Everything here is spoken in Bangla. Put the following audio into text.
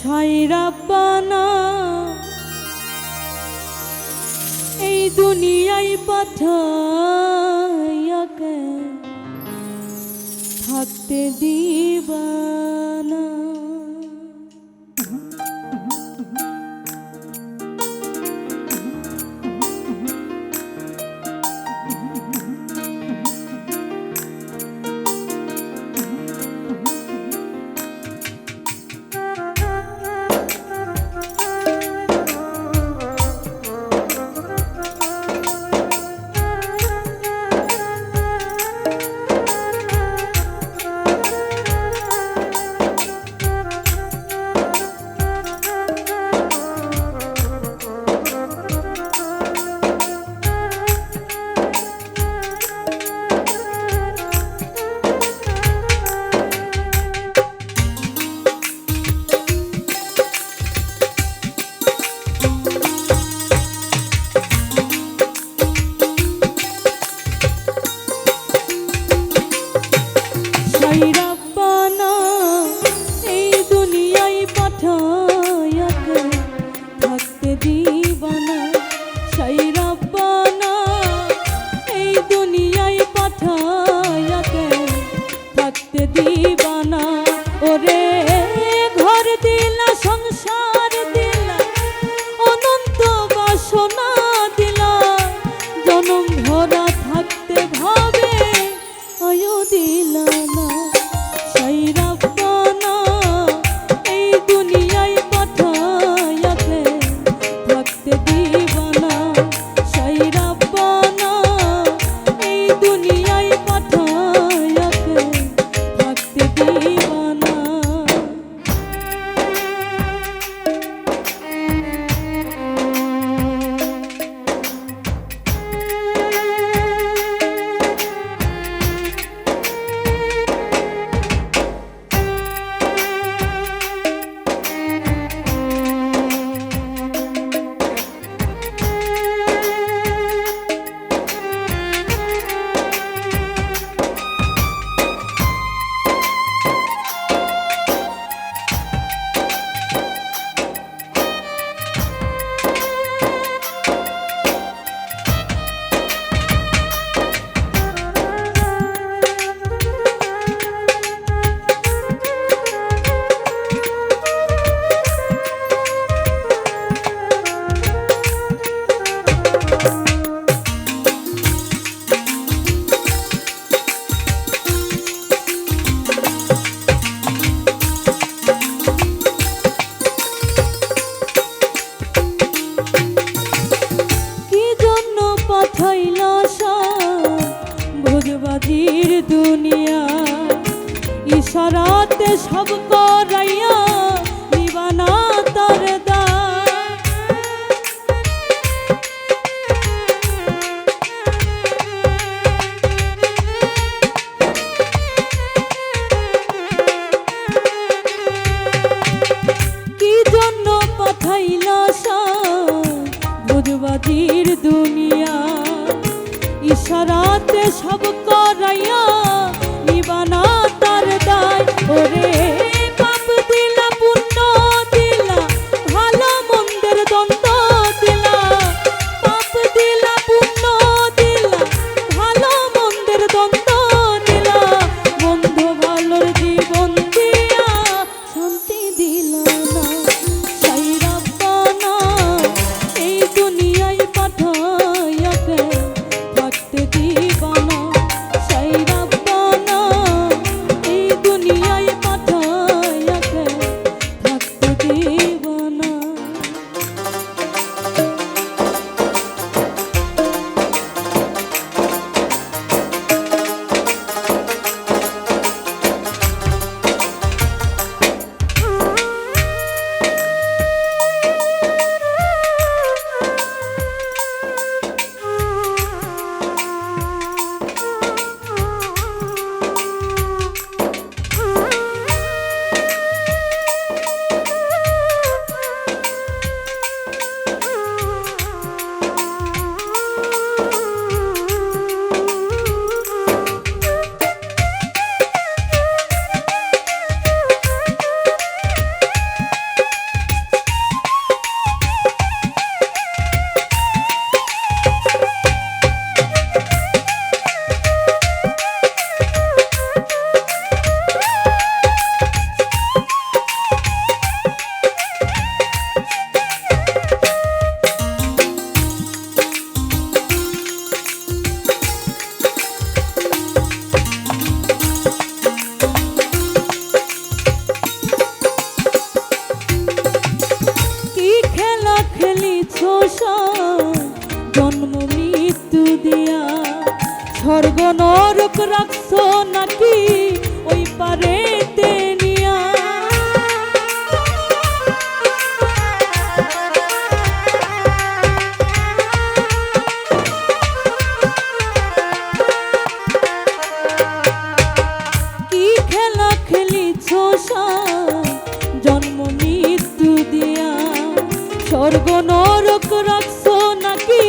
ছাই রাব্বানা এই দুনিয়ায় পাঠাইয়াকে থাকতে দিবানা। রাব্বানা এই দুনিয়ায় পাঠাইয়াকে থাকতে দিবানা। ছাই রাব্বানা এই দুনিয়ায় পাঠাইয়াকে থাকতে দিবানা। ওরে ঘর দিলা সংসার দিলা অনন্ত বাসনা দিলা জনম ভরা থাকতে ভাবে আয়ো দিলা না। ছাই রাব্বানা এই দুনিয়ায় পাঠাইয়াকে থাকতে দিবানা। ছাই রাব্বানা এই দুনিয়ায় পাঠাইয়াকে থাকতে দিবানা। ভোজবাজির দুনিয়া ইশারাতে সব করাইয়া নিবানা তার দায়। কি জন্য পাঠাইলা ভোজবাজির দুনিয়া ইশারাতে সব করাইয়া নিবানা তার দায়। ওরে পাপ দিলা পুণ্য দিলা ভালো মন্দের দ্বন্দ্ব দিলা। পাপ দিলা পুণ্য দিলা ভালো মন্দের দ্বন্দ্ব দিলা। বন্ধু ভালোর জীবন দিয়া শান্তি দিলা না। ছাই রাব্বানা এই দুনিয়ায় পাঠাইয়াকে থাকতে দিবানা। ছাই রাব্বানা জন্ম মৃত্যু দিয়া স্বর্গ নরক রাখছো নাকি ওই পারেতে নিয়া কি খেলা খেলিছো জন্ম মৃত্যু দিয়া স্বর্গ নরক রাখছো নাকি